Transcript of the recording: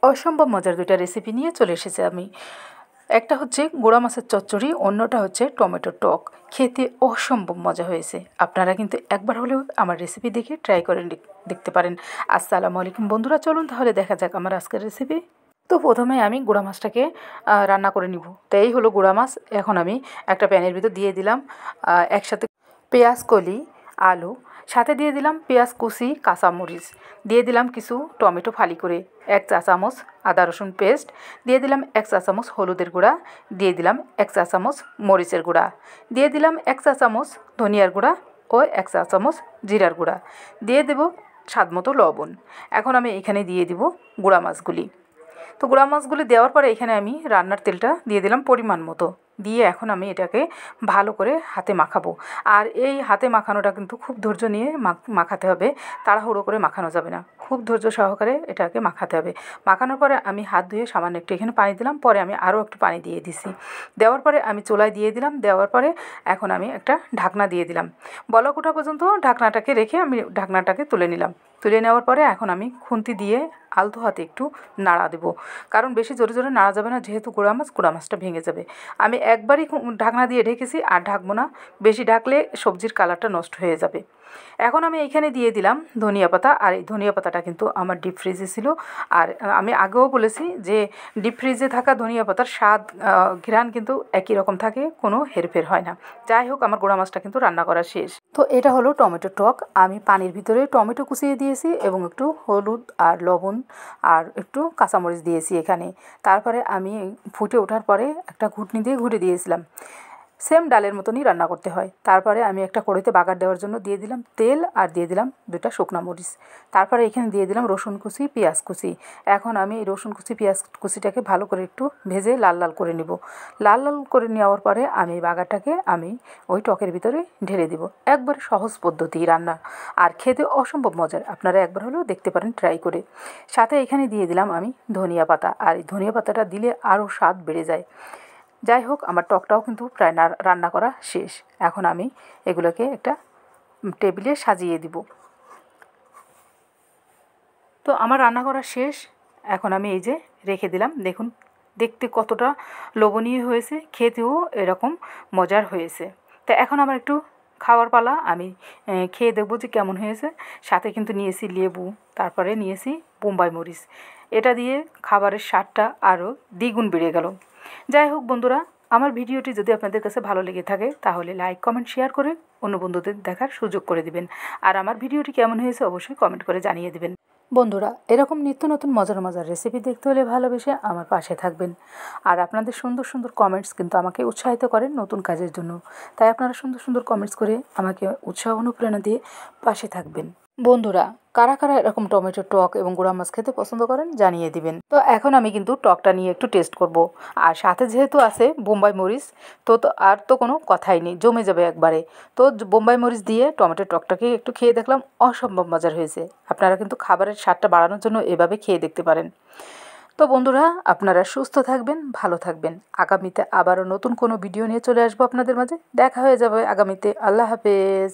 অসম্ভব মজার দুইটা রেসিপি নিয়ে চলে এসেছি আমি। একটা হচ্ছে গুঁড়া মাছের চচ্চড়ি, অন্যটা হচ্ছে টমেটো টক। খেতে অসম্ভব মজা হয়েছে। আপনারা কিন্তু একবার হলেও আমার রেসিপি দেখে ট্রাই করে দেখতে পারেন। আসসালামু আলাইকুম বন্ধুরা, চলুন তাহলে দেখা যাক আমার আজকের রেসিপি। তো প্রথমে আমি গুঁড়া মাছটাকে রান্না করে নিব। তো এই হলো গুঁড়া মাছ। এখন আমি একটা প্যানের ভিতর দিয়ে দিলাম একসাথে পেঁয়াজ কলি, আলু, সাথে দিয়ে দিলাম পেঁয়াজ কুচি, কাঁচামরিচ, দিয়ে দিলাম কিছু টমেটো ফালি করে, 1 চা চামচ আদা রসুন পেস্ট, দিয়ে দিলাম 1 চা চামচ হলুদের গুঁড়া, দিয়ে দিলাম 1 চা চামচ মরিচের গুঁড়া, দিয়ে দিলাম 1 চা চামচ ধনিয়ার গুঁড়া ও 1 চা চামচ জিরার গুঁড়া, দিয়ে দেব স্বাদ মতো লবণ। এখন আমি এখানে দিয়ে দিব গুঁড়া মাছগুলি। তো গুঁড়া মাছগুলি দেওয়ার পরে এখানে আমি রান্নার তেলটা দিয়ে দিলাম পরিমাণ মতো, দিয়ে এখন আমি এটাকে ভালো করে হাতে মাখাবো। আর এই হাতে মাখানোটা কিন্তু খুব ধৈর্য নিয়ে মাখাতে হবে, তাড়াহুড়ো করে মাখানো যাবে না, খুব ধৈর্য সহকারে এটাকে মাখাতে হবে। মাখানোর পরে আমি হাত ধুয়ে সামান্য একটু এখানে পানি দিলাম, পরে আমি আরও একটু পানি দিয়ে দিছি। দেওয়ার পরে আমি চুলায় দিয়ে দিলাম, দেওয়ার পরে এখন আমি একটা ঢাকনা দিয়ে দিলাম। বলক ওঠা পর্যন্ত ঢাকনাটাকে রেখে আমি ঢাকনাটাকে তুলে নিলাম। তুলে নেওয়ার পরে এখন আমি খুন্তি দিয়ে আলতো হাতে একটু নাড়া দেবো, কারণ বেশি জোরে জোরে নাড়া যাবে না, যেহেতু গুঁড়া মাছটা ভেঙে যাবে। আমি একবারই ঢাকনা দিয়ে ঢেকেছি, আর ঢাকবো না, বেশি ঢাকলে সবজির কালারটা নষ্ট হয়ে যাবে। এখন আমি এইখানে দিয়ে দিলাম ধনিয়া পাতা, আর এই ধনিয়া পাতাটা কিন্তু আমার ডিপ ফ্রিজে ছিল। আর আমি আগেও বলেছি যে ডিপ ফ্রিজে থাকা ধনিয়া পাতার স্বাদ, ঘ্রাণ কিন্তু একই রকম থাকে, কোনো হেরফের হয় না। যাই হোক, আমার গুঁড়া মাছটা কিন্তু রান্না করা শেষ। তো এটা হলো টমেটো টক। আমি পানির ভিতরে টমেটো কুচিয়ে দিয়েছি এবং একটু হলুদ আর লবণ আর একটু কাঁচামরিচ দিয়েছি এখানে। তারপরে আমি ফুটে ওঠার পরে একটা ঘুটনি দিয়ে ঘুটে দিয়েছিলাম। সেম ডালের মতনই রান্না করতে হয়। তারপরে আমি একটা কড়াইতে বাগার দেওয়ার জন্য দিয়ে দিলাম তেল, আর দিয়ে দিলাম 2টা শুকনা মরিচ। তারপরে এখানে দিয়ে দিলাম রসুন কুচি, পেঁয়াজ কুচি। এখন আমি এই রসুন কুচি, পেঁয়াজ কুচিটাকে ভালো করে একটু ভেজে লাল লাল করে নেব। লাল লাল করে নেওয়ার পরে আমি বাগারটাকে ওই টকের ভিতরে ঢেলে দেব। একবারে সহজ পদ্ধতি রান্না, আর খেতে অসম্ভব মজার। আপনারা একবার হলেও দেখতে পারেন ট্রাই করে। সাথে এখানে দিয়ে দিলাম আমি ধনিয়া পাতা, আর এই ধনিয়া পাতাটা দিলে আরও স্বাদ বেড়ে যায়। যাই হোক, আমার টকটাও কিন্তু প্রায় রান্না করা শেষ। এখন আমি এগুলোকে একটা টেবিলে সাজিয়ে দিব। তো আমার রান্না করা শেষ। এখন আমি এই যে রেখে দিলাম। দেখুন দেখতে কতটা লোভনীয় হয়েছে, খেতেও এরকম মজার হয়েছে। তো এখন আমার একটু খাওয়ার পালা। আমি খেয়ে দেখবো যে কেমন হয়েছে। সাথে কিন্তু নিয়েছি লেবু, তারপরে নিয়েছি বোম্বাই মরিচ। এটা দিয়ে খাবারের স্বাদটা আরও দ্বিগুণ বেড়ে গেল। যাই হোক বন্ধুরা, আমার ভিডিওটি যদি আপনাদের কাছে ভালো লেগে থাকে তাহলে লাইক, কমেন্ট, শেয়ার করে অন্য বন্ধুদের দেখার সুযোগ করে দিবেন। আর আমার ভিডিওটি কেমন হয়েছে অবশ্যই কমেন্ট করে জানিয়ে দেবেন। বন্ধুরা, এরকম নিত্য নতুন মজার মজার রেসিপি দেখতে হলে ভালোবেসে আমার পাশে থাকবেন। আর আপনাদের সুন্দর সুন্দর কমেন্টস কিন্তু আমাকে উৎসাহিত করেন নতুন কাজের জন্য। তাই আপনারা সুন্দর সুন্দর কমেন্টস করে আমাকে উৎসাহ অনুপ্রেরণা দিয়ে পাশে থাকবেন। বন্ধুরা, কারা কারা এরকম টমেটো টক এবং গুঁড়া মাছ খেতে পছন্দ করেন জানিয়ে দিবেন। তো এখন আমি কিন্তু টকটা নিয়ে একটু টেস্ট করব। আর সাথে যেহেতু আছে বোম্বাই মরিচ, তো আর তো কোনো কথাই নেই, জমে যাবে একবারে। তো বোম্বাই মরিচ দিয়ে টমেটো টকটাকে একটু খেয়ে দেখলাম, অসম্ভব মজার হয়েছে। আপনারা কিন্তু খাবারের স্বাদটা বাড়ানোর জন্য এভাবে খেয়ে দেখতে পারেন। তো বন্ধুরা, আপনারা সুস্থ থাকবেন, ভালো থাকবেন। আগামীতে আবারও নতুন কোনো ভিডিও নিয়ে চলে আসবো আপনাদের মাঝে। দেখা হয়ে যাবে আগামীতে। আল্লাহ হাফেজ।